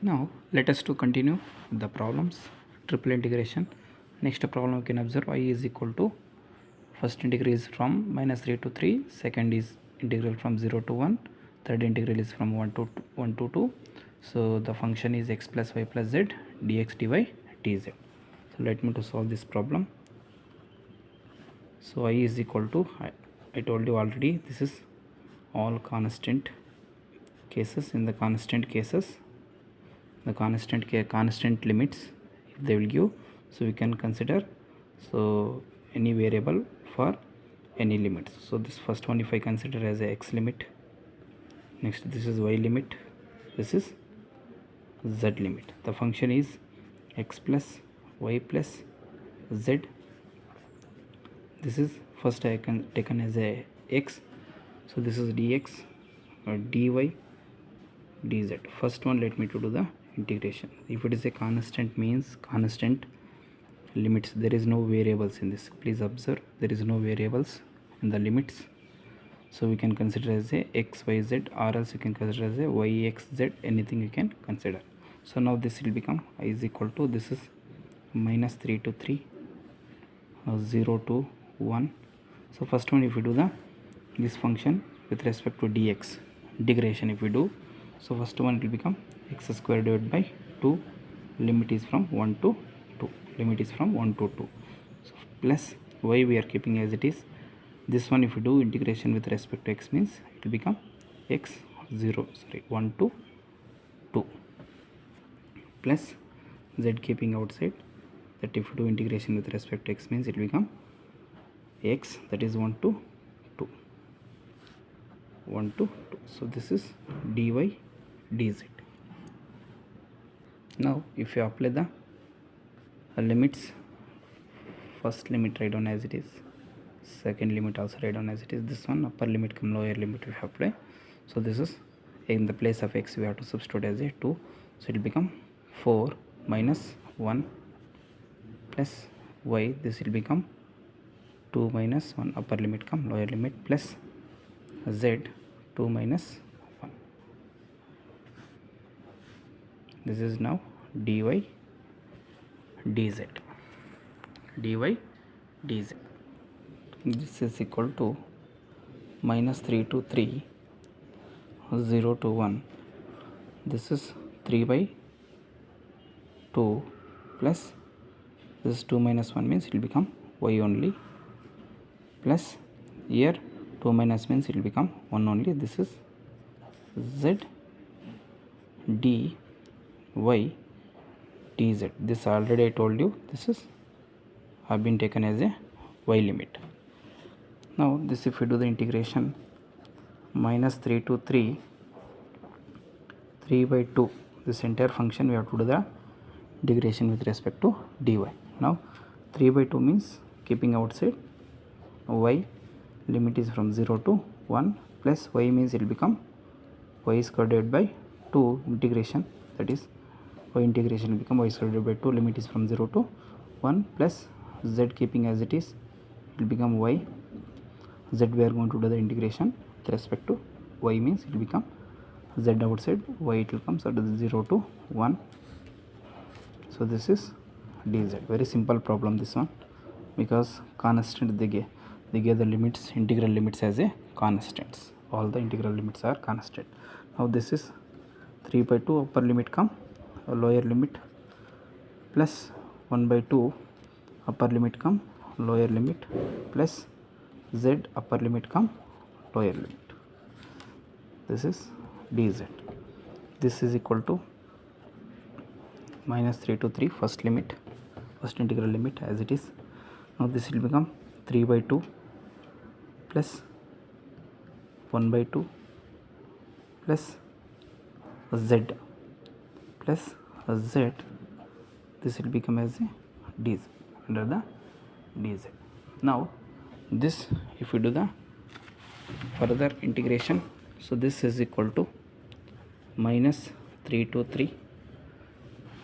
Now let us to continue the problems triple integration. Next problem you can observe I is equal to first integral is from -3 to 3, second is integral from 0 to 1, third integral is from 1 to 2. So the function is x plus y plus z dx dy dz. So let me to solve this problem. So I is equal to I told you already, this is all constant cases. In the constant cases, the constant limits if they will give, so we can consider so any variable for any limits. So this first one if I consider as a x limit, next this is y limit, this is z limit. The function is x plus y plus z. This is first I can taken as a x, so this is dx or dy dz. First one let me to do the integration. If it is a constant means constant limits, there is no variables in this. Please observe, there is no variables in the limits, so we can consider as a x y z, or else you can consider as a y x z, anything you can consider. So now this will become I is equal to, this is -3 to 3, 0 to 1. So first one if we do the this function with respect to dx integration, if we do, so first one it will become x square divided by 2, limit is from 1 to 2, limit is from 1 to 2, so plus y we are keeping as it is. This one if we do integration with respect to x means it will become x 1 to 2 plus z keeping outside, that if we do integration with respect to x means it will become x, that is 1 to 2, 1 to 2. So this is dy dz. Now if you apply the limits, first limit write down as it is, second limit also write down as it is, this one upper limit come lower limit we have apply. So this is in the place of x we have to substitute as a 2, so it will become 4 minus 1 plus y, this will become 2 minus 1, upper limit come lower limit, plus z 2 minus 1. This is now dy dz, dy dz. This is equal to -3 to 3, 0 to 1, this is 3 by 2 plus this is 2 minus 1 means it will become y only, plus here 2 minus means it will become 1 only, this is z dy dz. This already I told you, this is have been taken as a y limit. Now this if we do the integration, -3 to 3, 3 by 2, this entire function we have to do the integration with respect to dy. Now 3 by 2 means keeping outside y, limit is from 0 to 1, plus y means it will become y square divided by 2 integration, that is y integration will become y square divided by 2, limit is from 0 to 1, plus z keeping as it is, it will become y, z we are going to do the integration with respect to y means it will become z outside, y it will come, so it is 0 to 1. So this is dz. Very simple problem this one, because constant they give the limits, integral limits as a constants, all the integral limits are constant. Now this is 3 by 2, upper limit come lower limit, plus 1 by 2, upper limit come lower limit, plus z upper limit come lower limit. This is dz. This is equal to -3 to 3, first limit, first integral limit as it is. Now this will become 3 by 2 plus 1 by 2 plus z plus z, this will become as a dz, under the dz. Now this if we do the further integration, so this is equal to -3 to 3,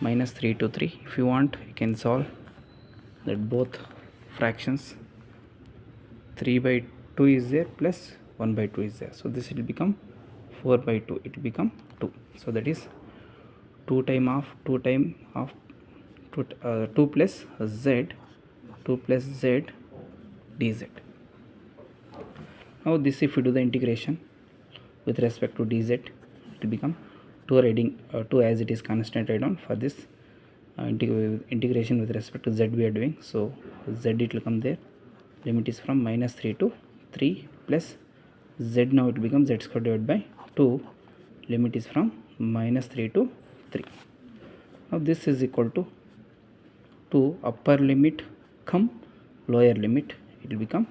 -3 to 3. If you want you can solve that both fractions, 3 by 2 is there plus 1 by 2 is there, so this will become 4 by 2, it will become 2, so that is 2 time of 2 plus z dz. Now this, if you do the integration with respect to dz, it will become 2 as it is constant write down. For this integration with respect to z we are doing, so z it will come there, limit is from -3 to 3 plus z, now it becomes z square divided by 2, limit is from -3 to 3. Now this is equal to upper limit come lower limit, it will become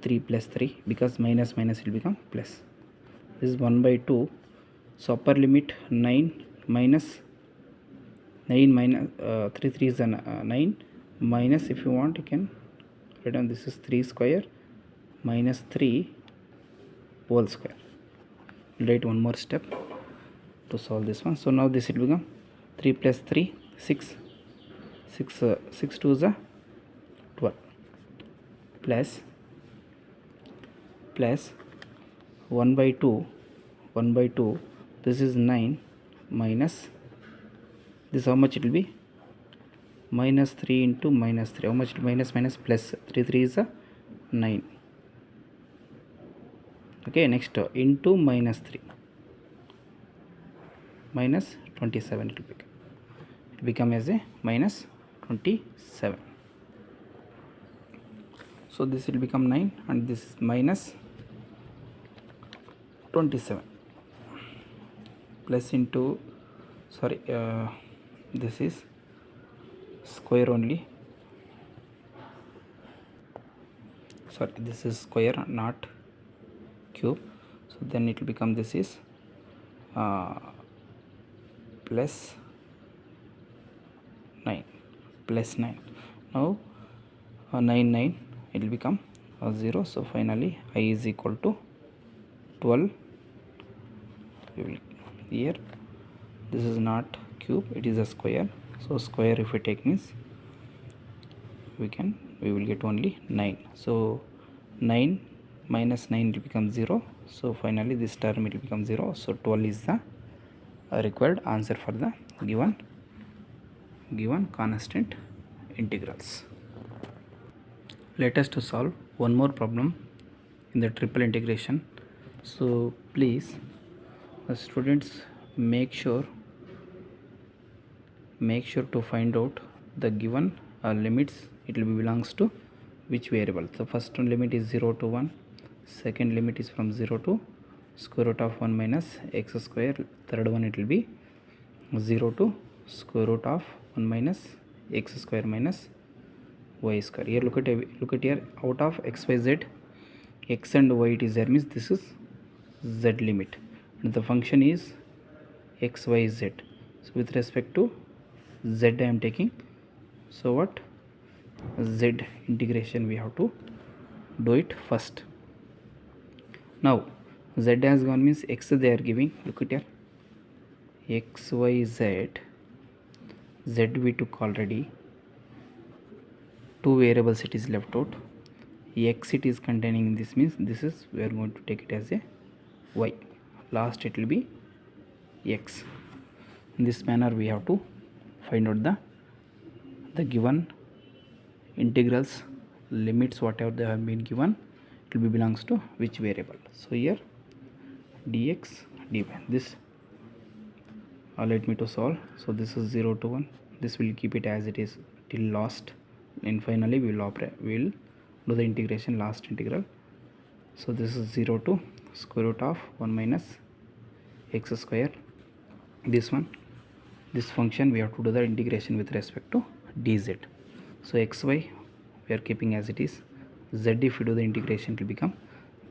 3 plus 3, because minus minus will become plus. This is 1 by 2, so upper limit 9 minus 9 minus 3 3 is 9, minus, if you want you can write down, this is 3 square minus 3 whole square. We'll write one more step to solve this one. So now this will become 3 plus 3 6 2 is 12 plus 1 by 2 this is 9 minus this, how much it will be, minus 3 into minus 3, how much, minus minus plus 3 3 is 9. Okay, next into minus 3 minus 27, it will become as a minus 27. So this will become 9 and this is minus 27 plus into, sorry, this is square only, sorry, this is square not cube, so then it will become, this is plus 9 plus 9. Now 9 it will become 0, so finally I is equal to 12. Here this is not cube, it is a square, so square if we take means we will get only 9. So 9 minus 9 will become 0, so finally this term it will become 0. So 12 is the required answer for the given constant integrals. Let us to solve one more problem in the triple integration. So please students make sure to find out the given limits, it will be belongs to which variable. So first one limit is 0 to 1, second limit is from 0 to square root of 1 minus x square, third one it will be 0 to square root of 1 minus x square minus y square. Here look at here, out of x y z, x and y it is there, means this is z limit and the function is x y z. So with respect to z I am taking, so what, z integration we have to do it first. Now z has gone means x they are giving, look at here, x y z we took already, two variables it is left out, x it is containing in this, means this is we are going to take it as a y, last it will be x. In this manner we have to find out the given integrals limits, whatever they have been given, it will be belongs to which variable. So here dx dy, this let me to solve. So this is 0 to 1, this will keep it as it is till last, and finally we will do the integration, last integral. So this is 0 to square root of 1 minus x square, this one, this function we have to do the integration with respect to dz. So xy we are keeping as it is, z if you do the integration it will become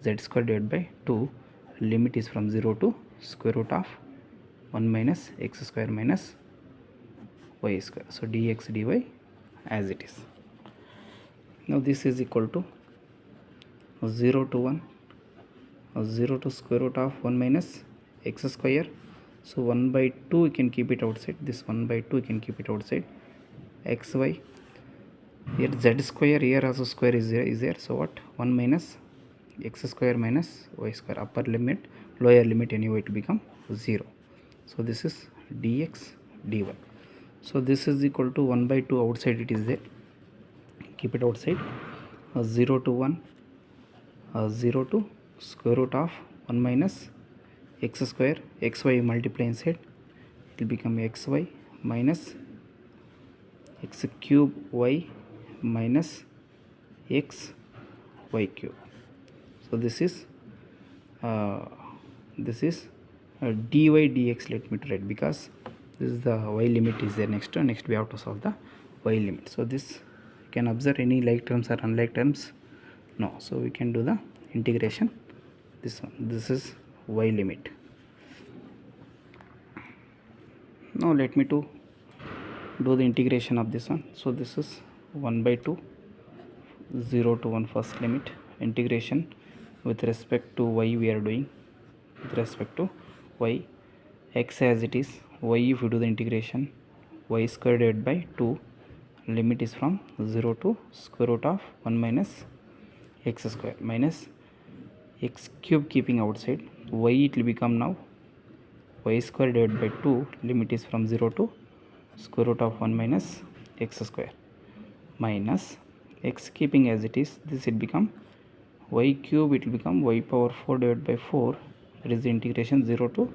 z square divided by 2, limit is from 0 to square root of 1 minus x square minus y square. So dx dy as it is. Now this is equal to 0 to 1, 0 to square root of 1 minus x square, so 1 by 2 you can keep it outside, this 1 by 2 you can keep it outside, xy, here z square, here also square is there, so what, 1 minus x square minus y square, upper limit lower limit anyway to become 0. So this is dx dy. So this is equal to 1 by 2 outside it is there, keep it outside. 0 to 1, 0 to square root of 1 minus x square, xy multiply inside, it will become xy minus x cube y minus x y cube. So this is uh, dy dx. Let me write, because this is the y limit is there. Next we have to solve the y limit. So this you can observe any like terms or unlike terms, no, so we can do the integration. This one, this is y limit. Now let me to do the integration of this one. So this is 1 by 2, 0 to 1 first limit, integration with respect to y we are doing, with respect to y, x as it is, y if you do the integration, y square divided by 2, limit is from 0 to square root of 1 minus x square minus x cube, keeping outside, y it will become now y square divided by 2, limit is from 0 to square root of 1 minus x square minus x keeping as it is, this will become y cube, it will become y power 4 divided by 4, that is the integration 0 to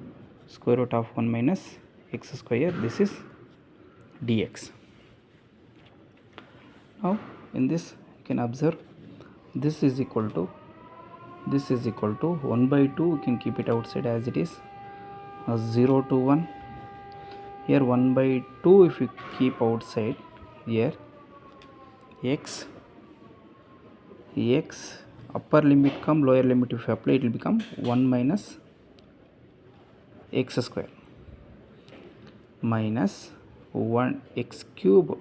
square root of 1 minus x square, this is dx. Now in this you can observe this is equal to 1 by 2, you can keep it outside as it is, 0 to 1, here 1 by 2 if you keep outside, here x upper limit come, lower limit if you apply, it will become 1 minus x square minus 1 x cube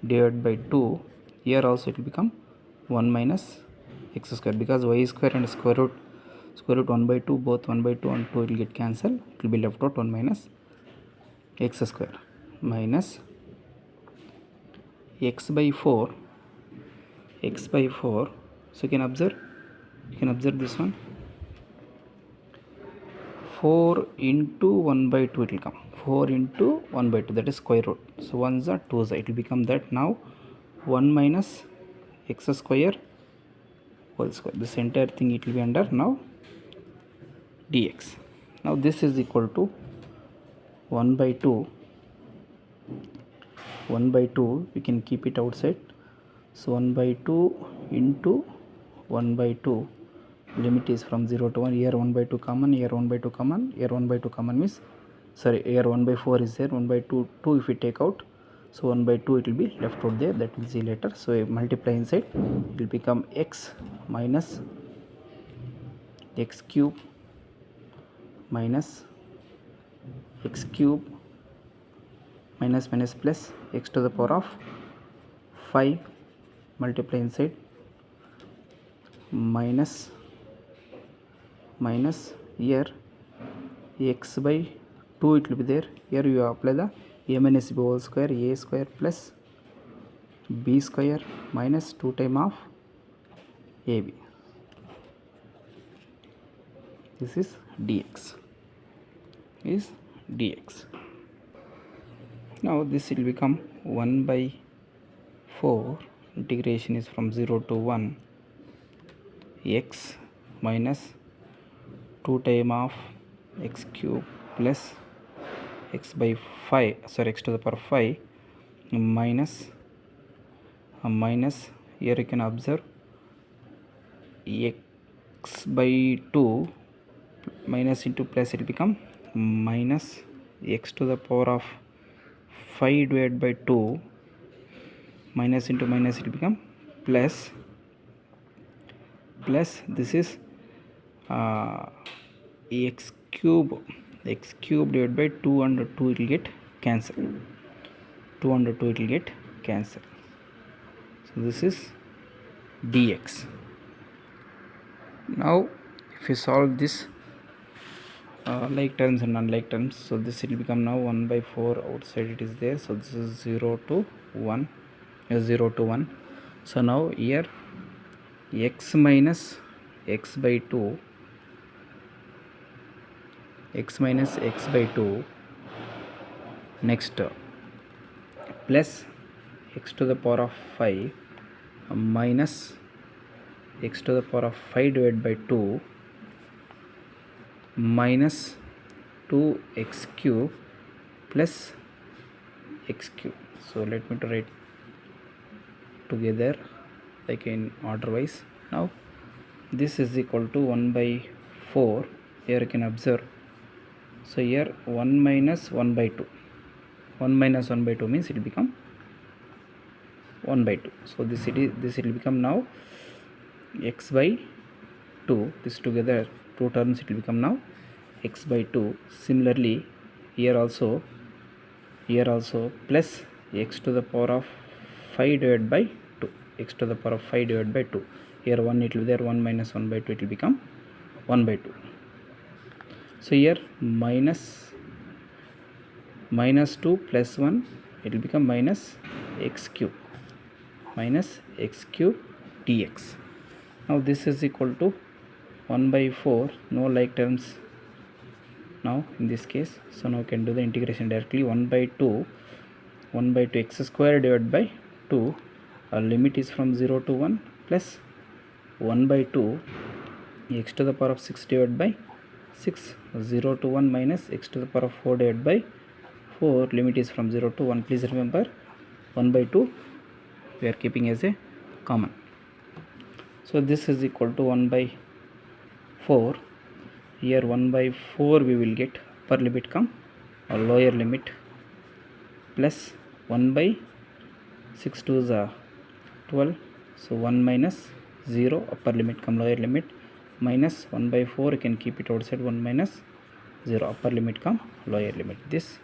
divided by 2, here also it will become 1 minus x square, because y square and square root 1 by 2, both 1 by 2 and 2 will get cancelled, it will be left out 1 minus x square minus x by 4, so you can observe this one, 4 into 1 by 2 it will come, 4 into 1 by 2, that is square root, so 1s are 2s, it will become that now 1 minus x square whole square, this entire thing it will be under now dx. Now this is equal to 1 by 2, we can keep it outside, so 1 by 2 into 1 by 2, limit is from 0 to 1, here 1 by 2 common, here 1 by 2 common, here 1 by 2 common means, sorry, here 1 by 4 is there, 1 by 2 if we take out, so 1 by 2 it will be left out there, that will see later, so multiply inside, it will become x minus x cube minus x cube minus plus x to the power of 5, multiply inside, minus here x by 2 it will be there, here you apply the a minus b whole square, a square plus b square minus 2 times of ab, this is dx, now this will become 1 by 4, integration is from 0 to 1, x minus 2 times of x cube plus x by 5, sorry, x to the power 5 minus here you can observe x by 2 minus into plus, it will become minus x to the power of 5 divided by 2, minus into minus, it will become plus this is x cube divided by 2 under 2, it will get cancelled, 2 under 2 it will get cancelled, so this is dx. Now if you solve this like terms and unlike terms, so this will become now 1 by 4, outside it is there, so this is 0 to 1, so now here x minus x by 2 next plus x to the power of 5 minus x to the power of 5 divided by 2 minus 2x cube plus x cube. So let me to write together like in order wise. Now this is equal to 1 by 4. Here you can observe, so here 1 minus 1 by 2, 1 minus 1 by 2 means it will become 1 by 2. So this will become now x by 2. This together two terms, it will become now x by 2. Similarly here also plus x to the power of 5 divided by 2, x to the power of 5 divided by 2. Here 1 it will be there, 1 minus 1 by 2, it will become 1 by 2. So here minus 2 plus 1, it will become minus x cube dx. Now this is equal to 1 by 4, no like terms now in this case. So now we can do the integration directly. 1 by 2 x square divided by 2, our limit is from 0 to 1, plus 1 by 2 x to the power of 6 divided by 6, 0 to 1 minus x to the power of 4 divided by 4, limit is from 0 to 1. Please remember 1 by 2 we are keeping as a common. So this is equal to 1 by 4. Here 1 by 4 we will get upper limit come or lower limit, plus 1 by 6 to the 12, so 1 minus 0 upper limit come lower limit, minus 1 by 4 you can keep it outside, 1 minus 0 upper limit come lower limit. This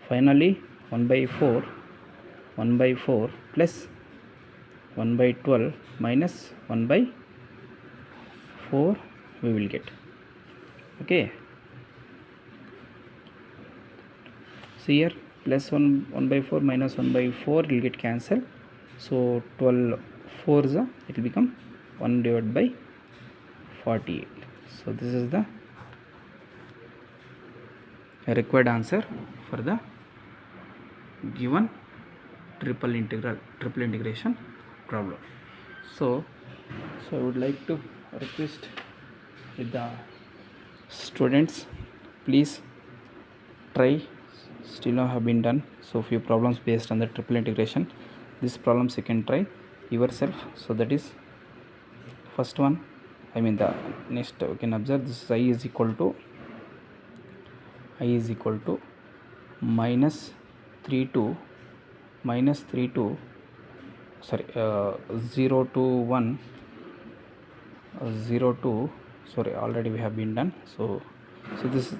finally 1 by 4 plus 1 by 12 minus 1 by 4 we will get. Okay, so here plus 1 by 4 minus 1 by 4 will get cancelled, so 12 4 is it will become 1 divided by 48. So this is the required answer for the given triple integration problem. So I would like to request with the students, please try, still not have been done. So few problems based on the triple integration. These problems you can try yourself. So that is first one. I mean the next you can observe this is I is equal to minus 3 to 0 to 1 0 to, sorry, already we have been done. So this is